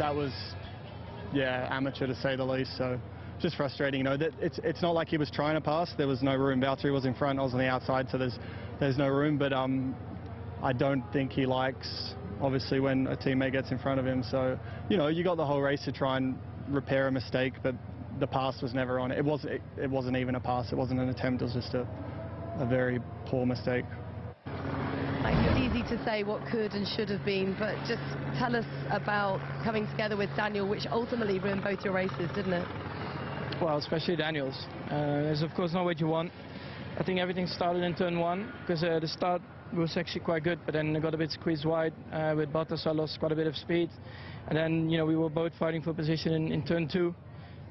that was, yeah, amateur to say the least. So just frustrating, you know. That it's not like he was trying to pass. There was no room. Valtteri was in front. I was on the outside, so there's no room. But I don't think he likes, obviously, when a teammate gets in front of him. So, you know, you got the whole race to try and repair a mistake, but the pass was never on. It wasn't even a pass. It wasn't an attempt. It was just a very poor mistake. It's easy to say what could and should have been, but just tell us about coming together with Daniel, which ultimately ruined both your races, didn't it? Well, especially Daniel's. There's of course not what you want. I think everything started in turn one, because the start was actually quite good, but then I got a bit squeezed wide with Bottas, so I lost quite a bit of speed. And then, you know, we were both fighting for position in turn two.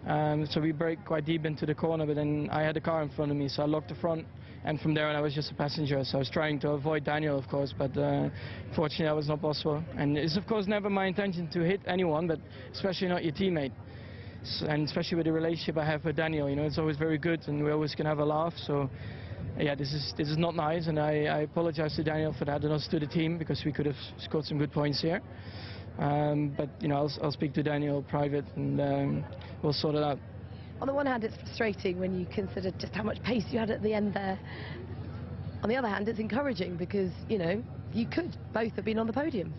So we brake quite deep into the corner, but then I had the car in front of me, so I locked the front. And from there on, I was just a passenger, so I was trying to avoid Daniel, of course, but fortunately that was not possible. And it's of course never my intention to hit anyone, but especially not your teammate. And especially with the relationship I have with Daniel, you know, it's always very good, and we always can have a laugh. So yeah, this is not nice, and I apologize to Daniel for that, and also to the team, because we could have scored some good points here. But you know, I'll speak to Daniel private, and we'll sort it out. On the one hand, it's frustrating when you consider just how much pace you had at the end there. On the other hand, it's encouraging because, you know, you could both have been on the podium.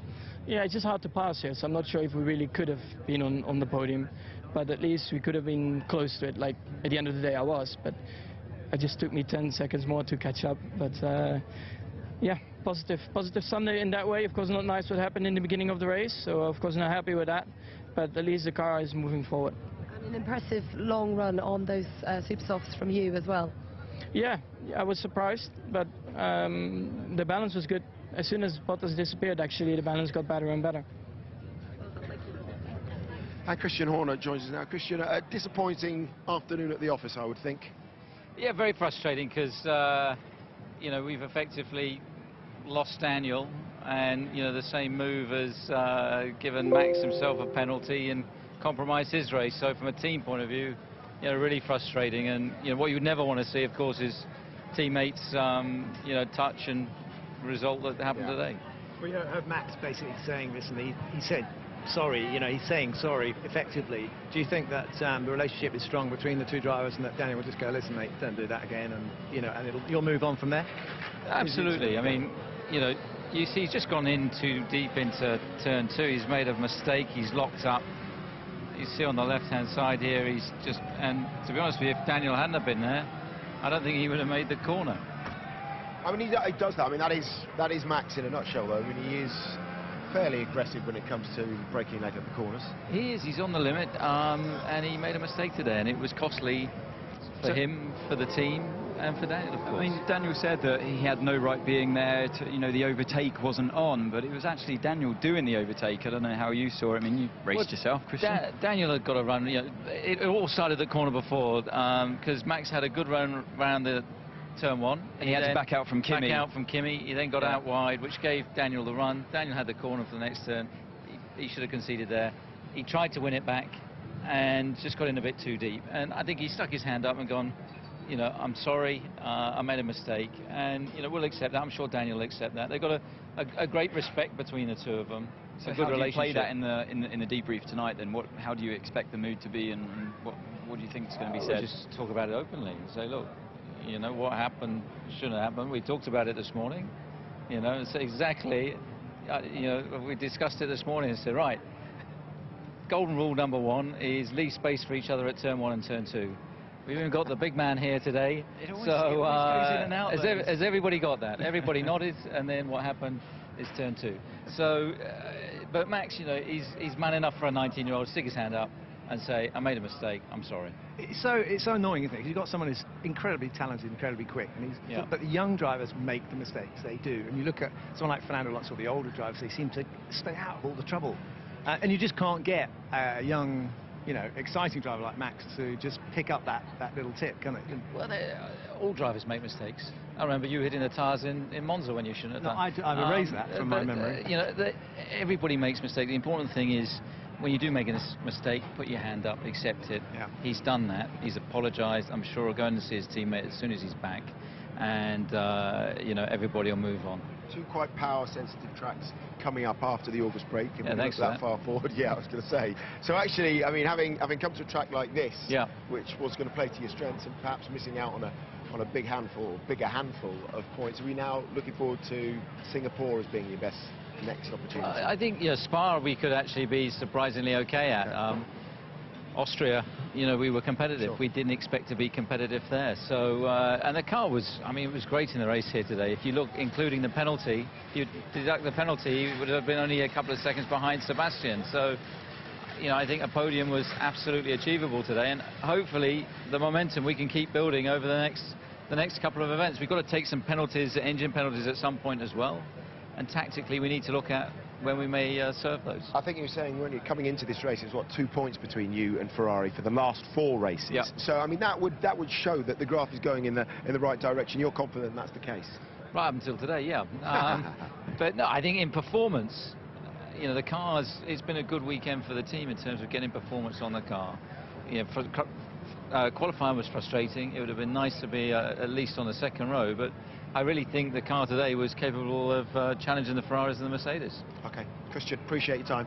Yeah, it's just hard to pass here, so I'm not sure if we really could have been on the podium, but at least we could have been close to it. Like, at the end of the day, I was, but it just took me 10 seconds more to catch up. But yeah, positive Sunday in that way. Of course, not nice what happened in the beginning of the race, so of course not happy with that, but at least the car is moving forward. An impressive long run on those super softs from you as well. Yeah, I was surprised, but the balance was good. As soon as Bottas disappeared, actually, the balance got better and better. And Christian Horner joins us now. Christian, a disappointing afternoon at the office, I would think. Yeah, very frustrating, because you know, we've effectively lost Daniel, and you know, the same move has given Max himself a penalty and compromised his race. So from a team point of view, you know, really frustrating. And you know, what you would never want to see, of course, is teammates you know, touch and result that happened today. We heard Max basically saying this, and he said sorry. You know, he's saying sorry effectively. Do you think that the relationship is strong between the two drivers, and that Daniel will just go, listen mate, don't do that again, and you know, and you'll move on from there? Absolutely. I mean, you know, you see he's just gone in too deep into turn two. He's made a mistake. He's locked up. You see on the left-hand side here, he's just, and to be honest with you, if Daniel hadn't have been there, I don't think he would have made the corner. I mean, he does that. I mean, that is Max in a nutshell, though. I mean, he is fairly aggressive when it comes to breaking late at the corners. He is. He's on the limit, and he made a mistake today, and it was costly for him, for the team, and for Daniel, of course. I mean, Daniel said that he had no right being there. You know, the overtake wasn't on, but it was actually Daniel doing the overtake. I don't know how you saw it. I mean, you raced yourself, Christian. Daniel had got a run. You know, it all started at the corner before, because Max had a good run around the turn one. And he had to back out from Kimi. Back out from Kimi. He then got out wide, which gave Daniel the run. Daniel had the corner for the next turn. He should have conceded there. He tried to win it back and just got in a bit too deep. And I think he stuck his hand up and gone, you know, I'm sorry, I made a mistake, and you know, we'll accept that. I'm sure Daniel will accept that. They've got a great respect between the two of them. So how do you play that in the debrief tonight? Then how do you expect the mood to be, and what do you think is going to be said? We'll just talk about it openly and say, look, you know, what happened shouldn't happen. We talked about it this morning. You know, it's exactly. You know, we discussed it this morning and said, right, golden rule number one is leave space for each other at turn one and turn two. We've even got the big man here today. It always goes in and out. Has everybody got that? Everybody nodded, and then what happened is turn two. So, but Max, you know, he's man enough for a 19-year-old to stick his hand up and say, I made a mistake, I'm sorry. It's so annoying, isn't it? 'Cause you've got someone who's incredibly talented, incredibly quick, and but the young drivers make the mistakes, they do. And you look at someone like Fernando Alonso, the older drivers, they seem to stay out of all the trouble. And you just can't get a young, you know, exciting driver like Max to just pick up that little tip, can it? Well, all drivers make mistakes. I remember you hitting the tyres in Monza when you shouldn't have done. I've erased that from my memory. You know, everybody makes mistakes. The important thing is, when you do make a mistake, put your hand up, accept it. Yeah. He's done that. He's apologised. I'm sure he'll go and see his teammate as soon as he's back, and you know, everybody will move on. two quite power-sensitive tracks coming up after the August break. If Yeah, we thanks look for that far forward, yeah, I was going to say. So actually, I mean, having come to a track like this, Yeah. which was going to play to your strengths and perhaps missing out on a bigger handful of points, are we now looking forward to Singapore as being your best next opportunity? I think, yeah, Spa we could actually be surprisingly okay at. Austria, you know, we were competitive. Sure. We didn't expect to be competitive there. So, and the car was, I mean, it was great in the race here today. If you look, including the penalty, if you deduct the penalty, it would have been only a couple of seconds behind Sebastian. So, you know, I think a podium was absolutely achievable today, and hopefully the momentum we can keep building over the next couple of events. We've got to take some penalties, engine penalties at some point as well, and tactically we need to look at when we may serve those. I think you were saying when you're coming into this race, it's what, 2 points between you and Ferrari for the last 4 races. Yep. So I mean that would show that the graph is going in the right direction. You're confident that's the case? Right up until today, yeah. But no, I think in performance, you know, it's been a good weekend for the team in terms of getting performance on the car. You know, qualifying was frustrating. It would have been nice to be at least on the second row, but I really think the car today was capable of challenging the Ferraris and the Mercedes. Okay, Christian, appreciate your time.